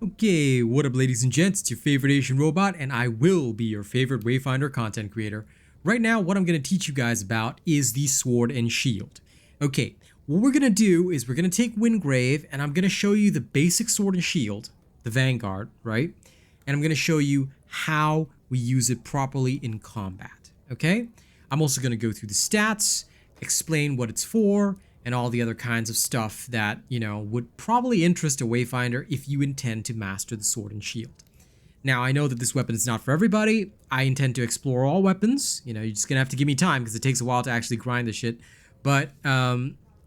Okay, what up ladies and gents, it's your favorite Asian robot and I will be your favorite Wayfinder content creator. Right now what I'm going to teach you guys about is the sword and shield. Okay, what we're going to do is we're going to take Wingrave and I'm going to show you the basic sword and shield, the Vanguard, right? And I'm going to show you how we use it properly in combat, okay? I'm also going to go through the stats, explain what it's for, and all the other kinds of stuff that, you know, would probably interest a Wayfinder if you intend to master the sword and shield. Now, I know that this weapon is not for everybody. I intend to explore all weapons. You know, you're just gonna have to give me time because it takes a while to actually grind this shit. But,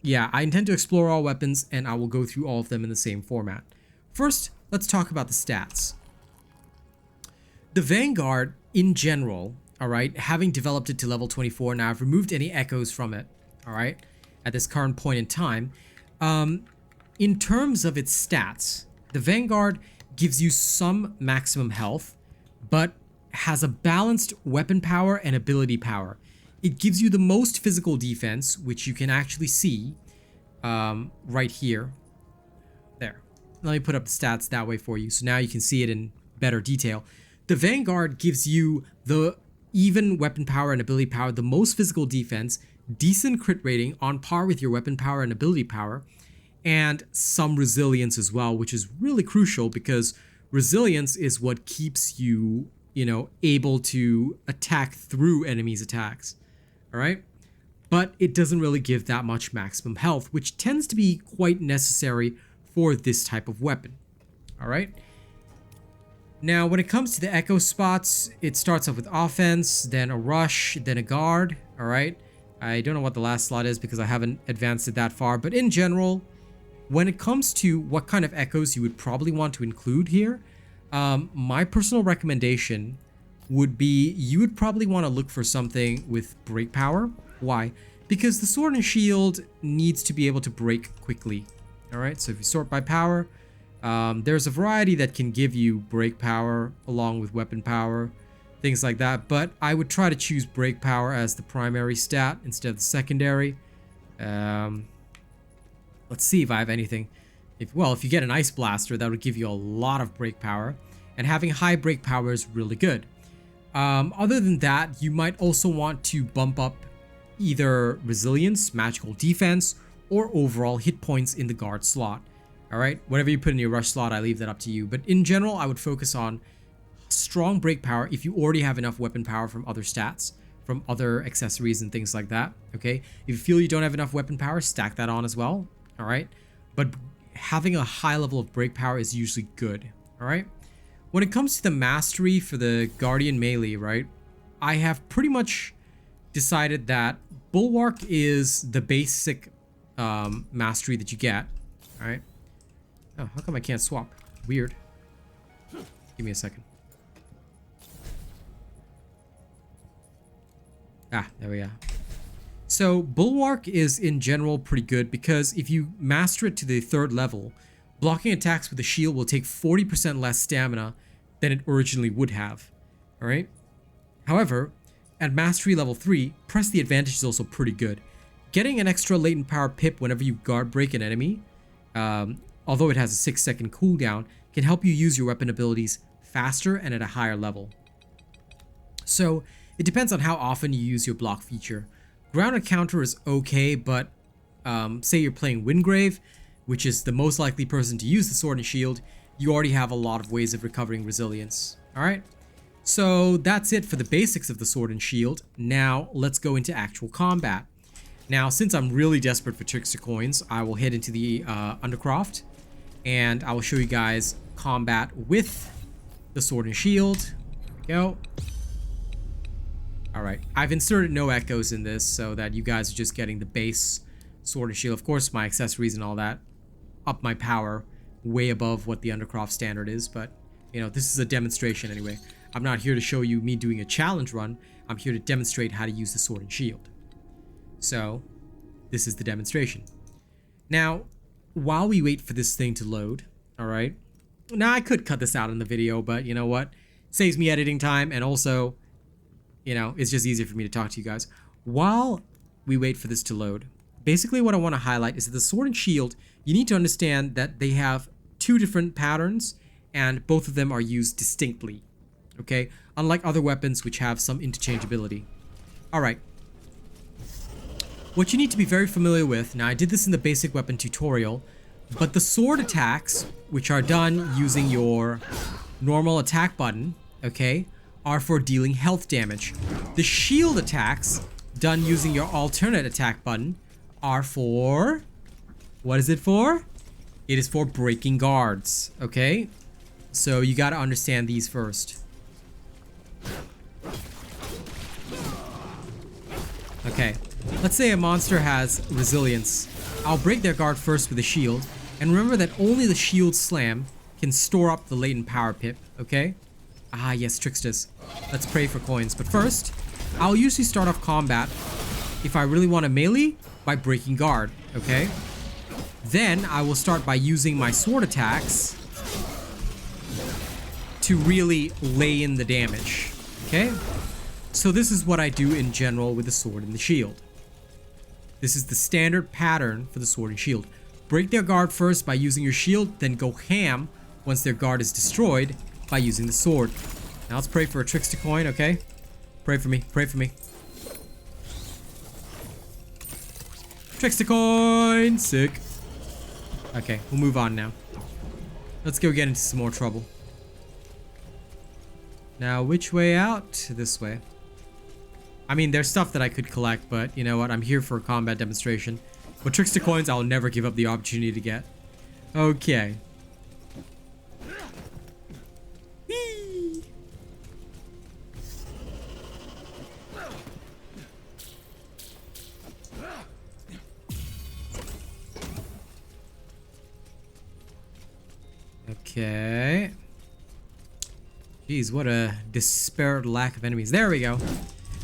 yeah, I intend to explore all weapons and I will go through all of them in the same format. First, let's talk about the stats. The Vanguard, in general, alright, having developed it to level 24, now I've removed any echoes from it, alright? At this current point in time. In terms of its stats, the Vanguard gives you some maximum health, but has a balanced weapon power and ability power. It gives you the most physical defense, which you can actually see right here. There. Let me put up the stats that way for you, so now you can see it in better detail. The Vanguard gives you the even weapon power and ability power, the most physical defense, decent crit rating on par with your weapon power and ability power, and some resilience as well, which is really crucial because resilience is what keeps you, able to attack through enemies' attacks. All right? But it doesn't really give that much maximum health, which tends to be quite necessary for this type of weapon. All right? Now, when it comes to the echo spots, it starts off with offense, then a rush, then a guard. All right? I don't know what the last slot is because I haven't advanced it that far, but in general, when it comes to what kind of echoes you would probably want to include here, my personal recommendation would be you would probably want to look for something with break power. Why? Because the sword and shield needs to be able to break quickly. All right, so if you sort by power, there's a variety that can give you break power along with weapon power, things like that, but I would try to choose break power as the primary stat instead of the secondary. Let's see if I have anything. If you get an ice blaster, that would give you a lot of break power, and having high break power is really good. Other than that, you might also want to bump up either resilience, magical defense, or overall hit points in the guard slot. All right, whatever you put in your rush slot, I leave that up to you, but in general, I would focus on strong break power if you already have enough weapon power from other stats, from other accessories and things like that. Okay, if you feel you don't have enough weapon power, stack that on as well. All right, but having a high level of break power is usually good. All right, when it comes to the mastery for the Guardian melee, right, I have pretty much decided that Bulwark is the basic mastery that you get. All right. Oh, how come I can't swap? Weird. Give me a second. Ah, there we are. So Bulwark is in general pretty good because if you master it to the 3rd level, blocking attacks with a shield will take 40% less stamina than it originally would have. All right. However, at mastery level 3, press the advantage is also pretty good. Getting an extra latent power pip whenever you guard break an enemy, although it has a 6-second cooldown, can help you use your weapon abilities faster and at a higher level. So it depends on how often you use your block feature. Ground encounter is okay, but say you're playing Wingrave, which is the most likely person to use the sword and shield, you already have a lot of ways of recovering resilience. All right, so that's it for the basics of the sword and shield. Now let's go into actual combat. Now, since I'm really desperate for trickster coins, I will head into the Undercroft, and I will show you guys combat with the sword and shield. There we go. Alright, I've inserted no echoes in this so that you guys are just getting the base sword and shield. Of course, my accessories and all that up my power way above what the Undercroft standard is, but, this is a demonstration anyway. I'm not here to show you me doing a challenge run. I'm here to demonstrate how to use the sword and shield. So, this is the demonstration. Now, while we wait for this thing to load, alright? Now, I could cut this out in the video, but you know what? Saves me editing time, and also, it's just easier for me to talk to you guys. While we wait for this to load, basically what I want to highlight is that the sword and shield, you need to understand that they have 2 different patterns, and both of them are used distinctly. Okay, unlike other weapons which have some interchangeability. Alright. What you need to be very familiar with, now I did this in the basic weapon tutorial, but the sword attacks, which are done using your normal attack button, okay, are for dealing health damage. The shield attacks, done using your alternate attack button, are for... what is it for? It is for breaking guards, okay? So you gotta understand these first. Okay, let's say a monster has resilience. I'll break their guard first with a shield, and remember that only the shield slam can store up the latent power pip, okay? Ah, yes, tricksters. Let's pray for coins. But first, I'll usually start off combat, if I really want to melee, by breaking guard, okay? Then I will start by using my sword attacks to really lay in the damage, okay? So this is what I do in general with the sword and the shield. This is the standard pattern for the sword and shield. Break their guard first by using your shield, then go ham once their guard is destroyed by using the sword. Now let's pray for a trickster coin, okay? Pray for me, pray for me. Trickster coin! Sick. Okay, we'll move on now. Let's go get into some more trouble. Now, which way out? This way. I mean, there's stuff that I could collect, but you know what? I'm here for a combat demonstration. But trickster coins, I'll never give up the opportunity to get. Okay. Whee! Okay. Jeez, what a disparate lack of enemies. There we go.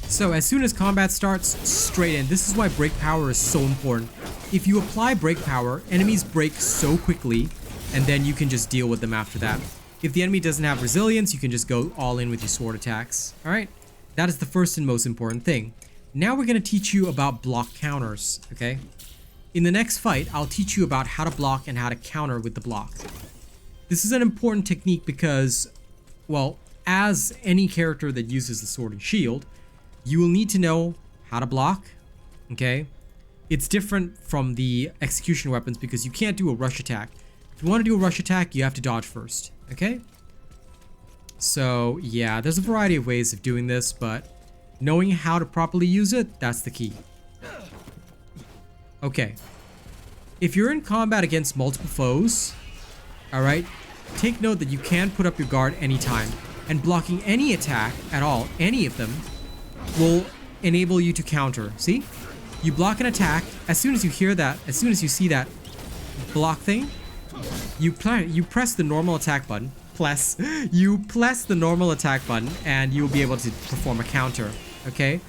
So as soon as combat starts, straight in. This is why break power is so important. If you apply break power, enemies break so quickly, and then you can just deal with them after that. If the enemy doesn't have resilience, you can just go all in with your sword attacks. Alright? That is the first and most important thing. Now we're going to teach you about block counters, okay? In the next fight, I'll teach you about how to block and how to counter with the block. This is an important technique because, well, as any character that uses the sword and shield, you will need to know how to block, okay? It's different from the execution weapons because you can't do a rush attack. If you want to do a rush attack, you have to dodge first, okay? So, yeah, there's a variety of ways of doing this, but knowing how to properly use it, that's the key. Okay. If you're in combat against multiple foes, alright, take note that you can put up your guard anytime, and blocking any attack at all, any of them, will enable you to counter. See? You block an attack, as soon as you hear that, as soon as you see that block thing, you press the normal attack button, you press the normal attack button, and you'll be able to perform a counter, okay?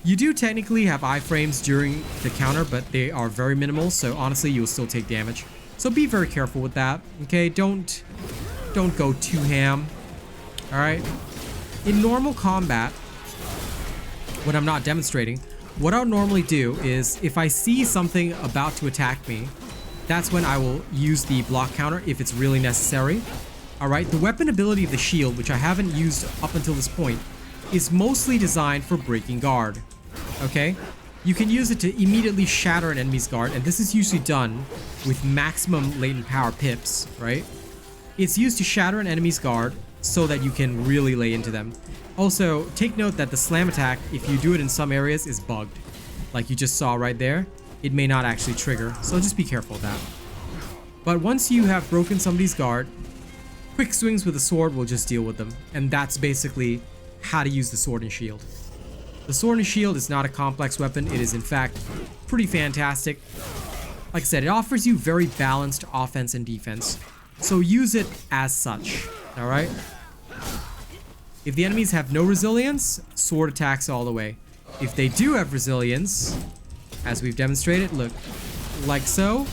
You do technically have iframes during the counter, but they are very minimal, so honestly, you'll still take damage. So be very careful with that, okay? Don't go too ham, alright? In normal combat, when I'm not demonstrating, what I'll normally do is if I see something about to attack me, that's when I will use the block counter if it's really necessary. Alright, the weapon ability of the shield, which I haven't used up until this point, is mostly designed for breaking guard. Okay? You can use it to immediately shatter an enemy's guard, and this is usually done with maximum latent power pips, right? It's used to shatter an enemy's guard so that you can really lay into them. Also, take note that the slam attack, if you do it in some areas, is bugged. Like you just saw right there, it may not actually trigger, so just be careful of that. But once you have broken somebody's guard, quick swings with the sword will just deal with them, and that's basically how to use the sword and shield. The sword and shield is not a complex weapon, it is in fact pretty fantastic. Like I said, it offers you very balanced offense and defense, so use it as such, alright? If the enemies have no resilience, sword attacks all the way. If they do have resilience, as we've demonstrated, look, like so,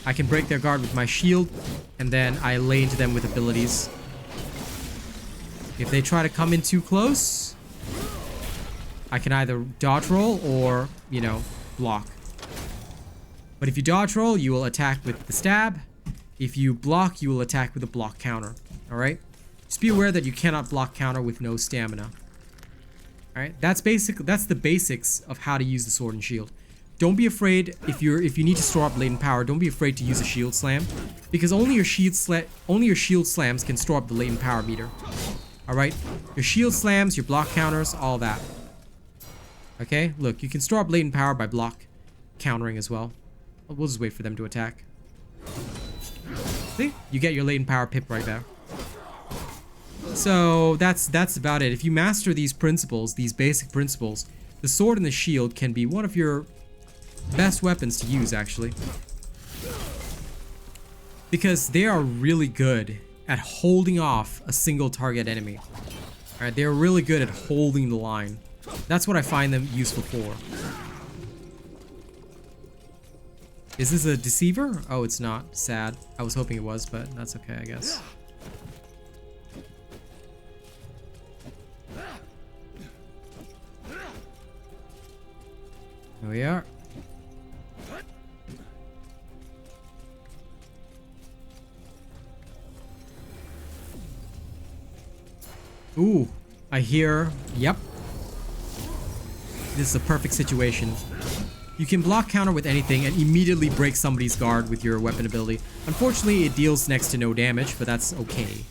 I can break their guard with my shield, and then I lay into them with abilities. If they try to come in too close, I can either dodge roll or, you know, block. But if you dodge roll, you will attack with the stab. If you block, you will attack with a block counter. Alright? Just be aware that you cannot block counter with no stamina. Alright? That's the basics of how to use the sword and shield. Don't be afraid if you need to store up latent power, don't be afraid to use a shield slam. Because only your shield slams can store up the latent power meter. Alright? Your shield slams, your block counters, all that. Okay? Look, you can store up latent power by block countering as well. We'll just wait for them to attack. See? You get your latent power pip right there. So that's about it. If you master these principles, these basic principles, the sword and the shield can be one of your best weapons to use, actually. Because they are really good at holding off a single target enemy. Alright, they're really good at holding the line. That's what I find them useful for. Is this a deceiver? Oh, it's not. Sad. I was hoping it was, but that's okay, I guess. There we are. Ooh, I hear... Yep. This is a perfect situation. You can block counter with anything and immediately break somebody's guard with your weapon ability. Unfortunately, it deals next to no damage, but that's okay.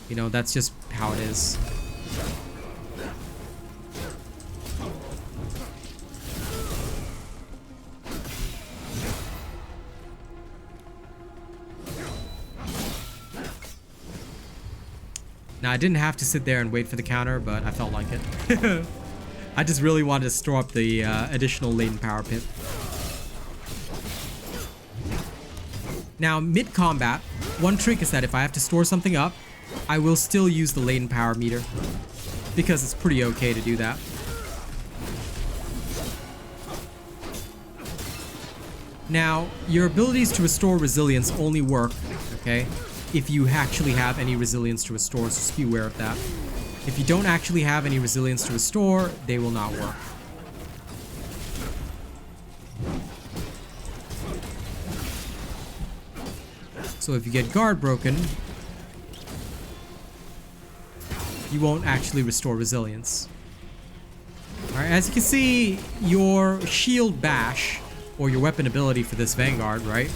You know, that's just how it is. Now, I didn't have to sit there and wait for the counter, but I felt like it. I just really wanted to store up the additional latent power pip. Now, mid-combat, one trick is that if I have to store something up, I will still use the latent power meter. Because it's pretty okay to do that. Now, your abilities to restore resilience only work, okay, if you actually have any resilience to restore, so just be aware of that. If you don't actually have any resilience to restore, they will not work. So if you get guard broken, you won't actually restore resilience. Alright, as you can see, your shield bash, or your weapon ability for this Vanguard, right?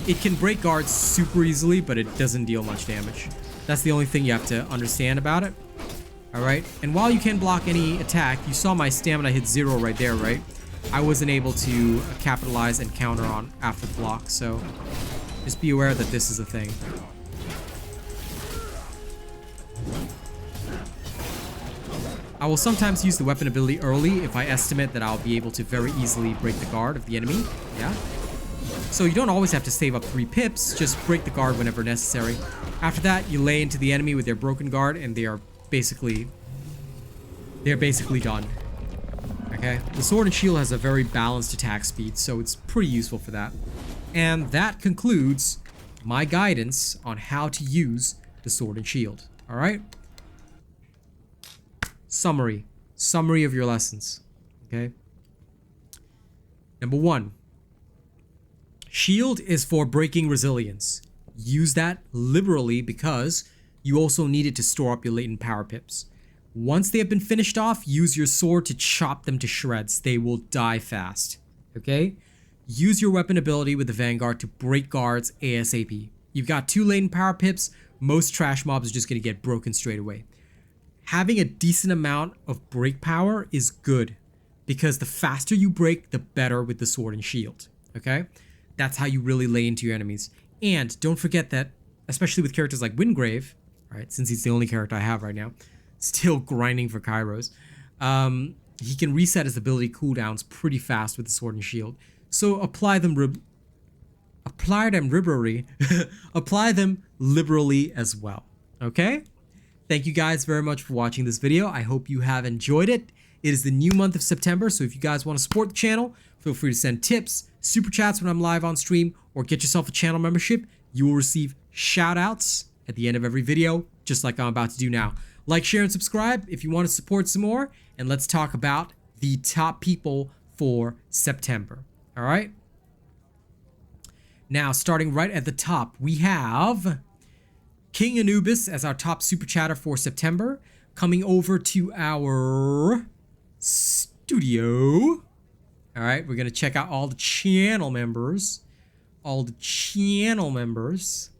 It can break guards super easily, but it doesn't deal much damage. That's the only thing you have to understand about it. Alright, and while you can block any attack, you saw my stamina hit 0 right there, right? I wasn't able to capitalize and counter on after the block, so just be aware that this is a thing. I will sometimes use the weapon ability early if I estimate that I'll be able to very easily break the guard of the enemy, yeah? So you don't always have to save up 3 pips, just break the guard whenever necessary. After that, you lay into the enemy with their broken guard, and they're basically done. Okay? The sword and shield has a very balanced attack speed, so it's pretty useful for that. And that concludes my guidance on how to use the sword and shield. Alright? Summary of your lessons. Okay? Number 1. Shield is for breaking resilience. Use that liberally because you also need it to store up your latent power pips. Once they have been finished off, use your sword to chop them to shreds. They will die fast. Okay? Use your weapon ability with the Vanguard to break guards ASAP. You've got 2 latent power pips. Most trash mobs are just going to get broken straight away. Having a decent amount of break power is good because the faster you break, the better with the sword and shield. Okay? That's how you really lay into your enemies. And don't forget that, especially with characters like Wingrave, right, since he's the only character I have right now, still grinding for Kairos, he can reset his ability cooldowns pretty fast with the sword and shield. So apply them liberally as well. Okay? Thank you guys very much for watching this video. I hope you have enjoyed it. It is the new month of September, so if you guys want to support the channel, feel free to send tips, super chats when I'm live on stream, or get yourself a channel membership. You will receive shout outs at the end of every video, just like I'm about to do now. Like, share, and subscribe if you want to support some more, and let's talk about the top people for September. All right? Now, starting right at the top, we have King Anubis as our top super chatter for September. Coming over to our studio. All right, we're going to check out all the channel members. All the channel members.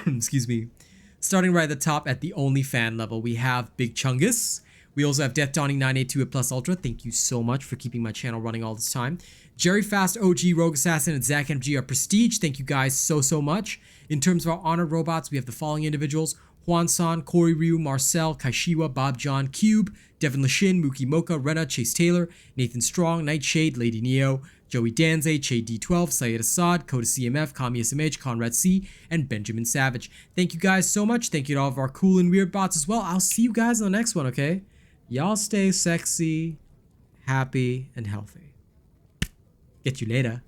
Excuse me. Starting right at the top at the only fan level, we have Big Chungus. We also have Death Dawning 982 at Plus Ultra. Thank you so much for keeping my channel running all this time. Jerry Fast, OG, Rogue Assassin, and Zach MG are Prestige. Thank you guys so much. In terms of our honored robots, we have the following individuals: Juan San, Corey Ryu, Marcel, Kaishiwa, Bob John, Cube, Devin Lashin, Mookie Mocha, Rena, Chase Taylor, Nathan Strong, Nightshade, Lady Neo, Joey Danze, Che D12, Syed Assad, Coda CMF, Kami SMH, Conrad C, and Benjamin Savage. Thank you guys so much. Thank you to all of our cool and weird bots as well. I'll see you guys on the next one, okay? Y'all stay sexy, happy, and healthy. Get you later.